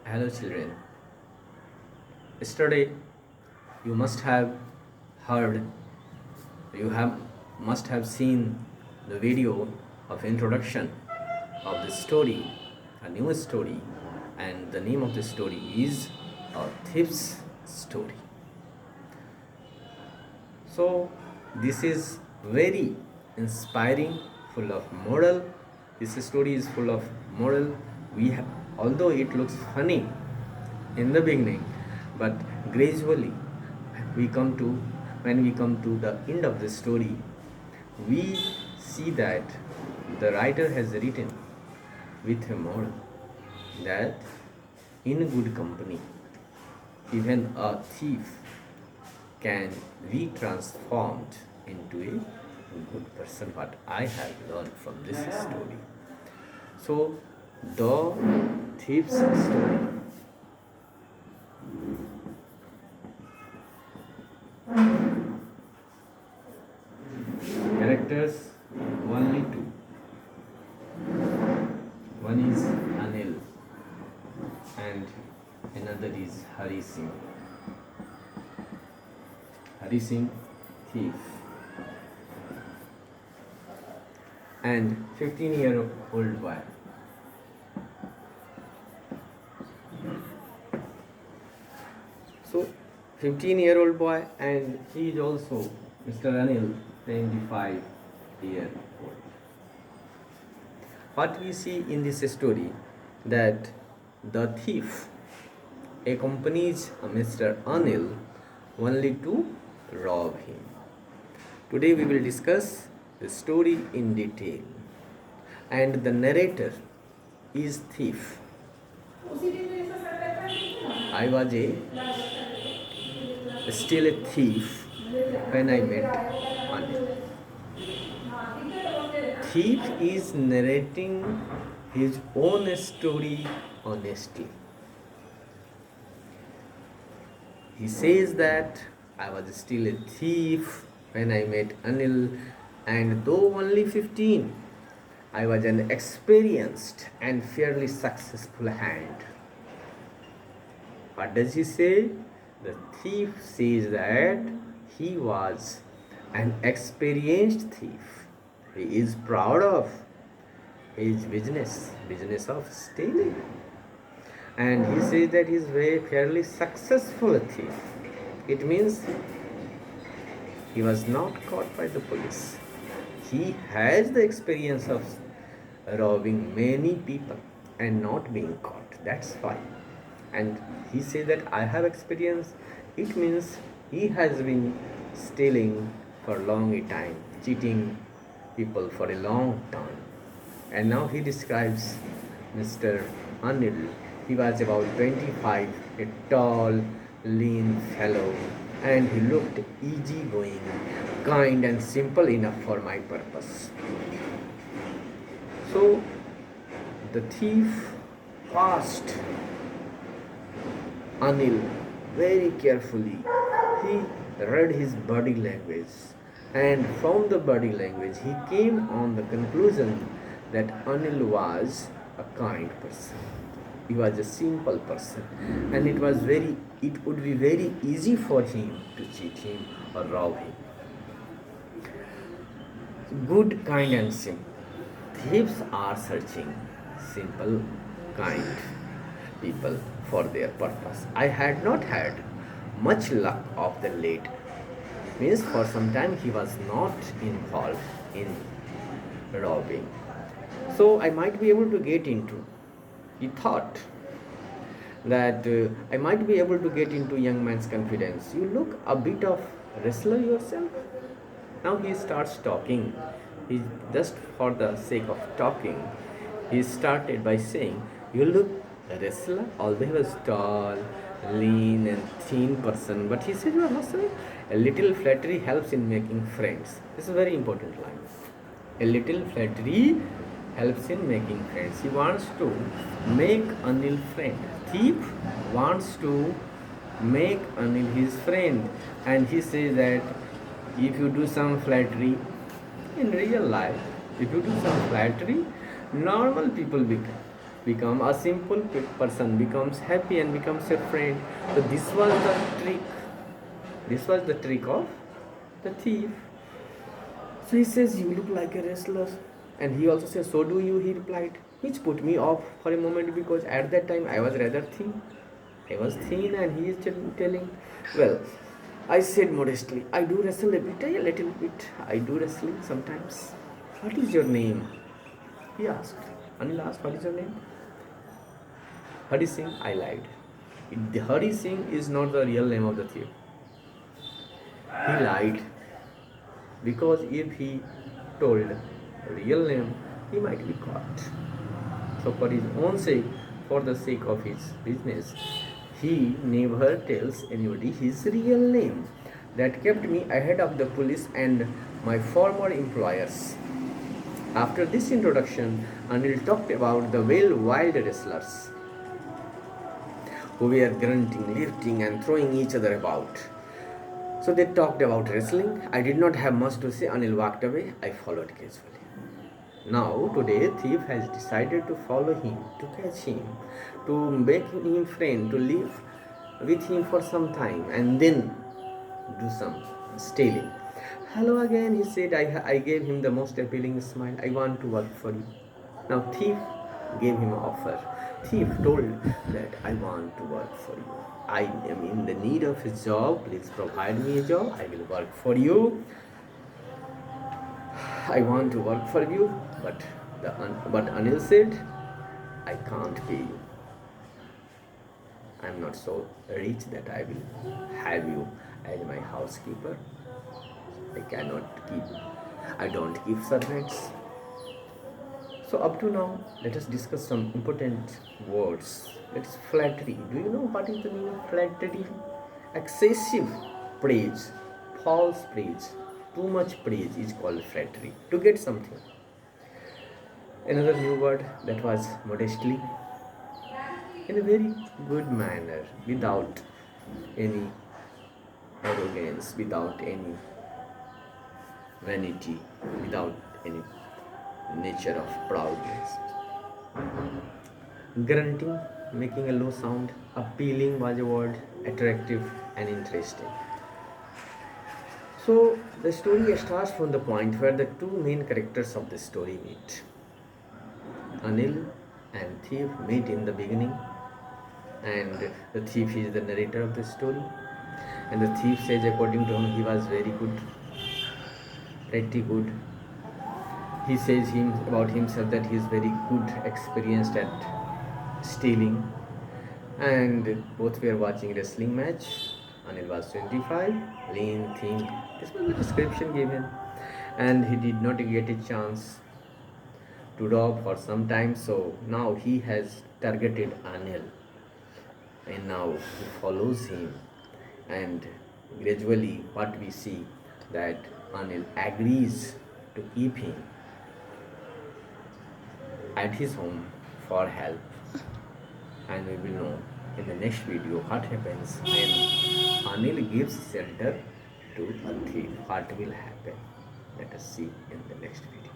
Hello, children. Yesterday, you must have heard, you have must have seen the video of introduction of the story, a new story, and the name of the story is A Thief's Story. So, this is very inspiring, full of moral. This story is full of moral. Although it looks funny in the beginning, but gradually we come to when we come to the end of the story, we see that the writer has written with a moral that in good company, even a thief can be transformed into a good person. What I have learned from this story. So, the thief's story. Characters only two. One is Anil and another is Hari Singh. Hari Singh, thief, and 15-year-old boy. So, 15-year-old boy, and he is also Mr. Anil, 25-year-old. What we see in this story that the thief accompanies Mr. Anil only to rob him. Today we will discuss the story in detail, and the narrator is thief. I was still a thief when I met Anil. Thief is narrating his own story honestly. He says that I was still a thief when I met Anil, and though only 15, I was an experienced and fairly successful hand. What does he say? The thief says that he was an experienced thief. He is proud of his business of stealing. And he says that he is very fairly successful thief. It means he was not caught by the police. He has the experience of robbing many people and not being caught. That's why. And he says that I have experience. It means he has been stealing for a long time, cheating people for a long time. And now he describes Mr. Anil. He was about 25, a tall, lean fellow, and he looked easygoing, kind and simple enough for my purpose. So the thief passed Anil very carefully. He read his body language, and from the body language he came on the conclusion that Anil was a kind person. He was a simple person, and it would be very easy for him to cheat him or rob him. Good, kind and simple. Thieves are searching simple, kind people for their purpose. I had not had much luck of the late. Means for some time he was not involved in robbing. So I might be able to get into. He thought that I might be able to get into young man's confidence. You look a bit of wrestler yourself. Now he starts talking. He just for the sake of talking, he started by saying, "You look a wrestler." Although he was tall, lean, and thin person, but he said, "You are hustler." A little flattery helps in making friends. This is a very important line. A little flattery helps in making friends. He wants to make Anil friend. Thief wants to make Anil his friend, and he says that if you do some flattery in real life, if you do some flattery, normal people become become a simple person, becomes happy and becomes a friend. So this was the trick. This was the trick of the thief. So he says, "You look like a wrestler." And he also says, "So do you," he replied. Which put me off for a moment because at that time I was rather thin. I was thin and he is telling, well, I said modestly, "I do wrestle a bit, a little bit. I do wrestling sometimes." "What is your name?" he asked. Anil asked, "What is your name?" "Hari Singh," I lied. The Hari Singh is not the real name of the thief. He lied because if he told real name, he might be caught. So for his own sake, for the sake of his business, he never tells anybody his real name. That kept me ahead of the police and my former employers. After this introduction, Anil talked about the wild wrestlers who were grunting, lifting, and throwing each other about. So they talked about wrestling. I did not have much to say. Anil walked away. I followed casually. Now, today, thief has decided to follow him, to catch him, to make him friend, to live with him for some time, and then do some stealing. "Hello again," he said. I gave him the most appealing smile. "I want to work for you." Now, thief gave him an offer. Thief told that, "I want to work for you. I am in the need of a job. Please provide me a job. I will work for you. I want to work for you." But Anil said, "I can't pay you. I am not so rich that I will have you as my housekeeper. I cannot keep. I don't keep servants." So up to now, let us discuss some important words. It's flattery. Do you know what is the meaning of flattery? Excessive praise, false praise, too much praise is called flattery. To get something. Another new word that was modestly, in a very good manner, without any arrogance, without any vanity, without any nature of proudness. Grunting, making a low sound, appealing was a word, attractive and interesting. So the story starts from the point where the two main characters of the story meet. Anil and thief meet in the beginning, and the thief is the narrator of the story. And the thief says, according to him, he was very good, pretty good. He says about himself that he is very good, experienced at stealing. And both were watching wrestling match. Anil was 25, lean, thin. This was the description given. And he did not get a chance to rob for some time. So now he has targeted Anil. And now he follows him. And gradually what we see that Anil agrees to keep him at his home for help. And we will know in the next video what happens when Anil gives shelter to a thief. What will happen? Let us see in the next video.